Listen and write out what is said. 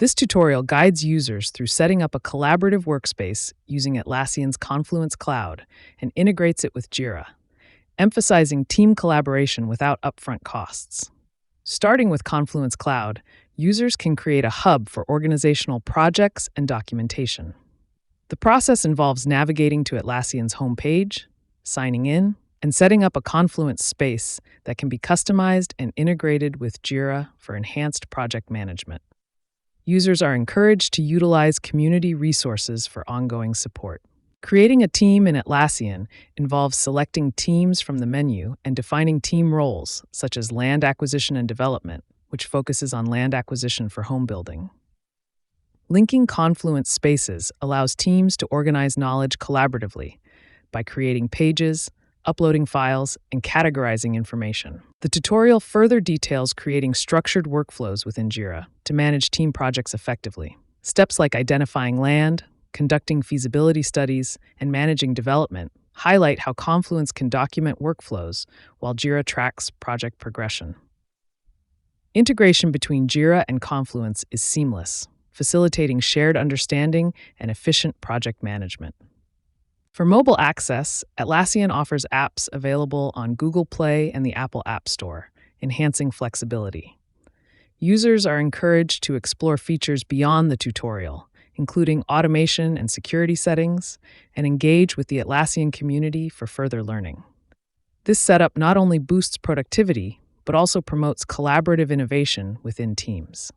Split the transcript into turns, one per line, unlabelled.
This tutorial guides users through setting up a collaborative workspace using Atlassian's Confluence Cloud and integrates it with Jira, emphasizing team collaboration without upfront costs. Starting with Confluence Cloud, users can create a hub for organizational projects and documentation. The process involves navigating to Atlassian's homepage, signing in, and setting up a Confluence space that can be customized and integrated with Jira for enhanced project management. Users are encouraged to utilize community resources for ongoing support. Creating a team in Atlassian involves selecting teams from the menu and defining team roles, such as land acquisition and development, which focuses on land acquisition for home building. Linking Confluence spaces allows teams to organize knowledge collaboratively by creating pages, uploading files, and categorizing information. The tutorial further details creating structured workflows within Jira to manage team projects effectively. Steps like identifying land, conducting feasibility studies, and managing development highlight how Confluence can document workflows while Jira tracks project progression. Integration between Jira and Confluence is seamless, facilitating shared understanding and efficient project management. For mobile access, Atlassian offers apps available on Google Play and the Apple App Store, enhancing flexibility. Users are encouraged to explore features beyond the tutorial, including automation and security settings, and engage with the Atlassian community for further learning. This setup not only boosts productivity, but also promotes collaborative innovation within teams.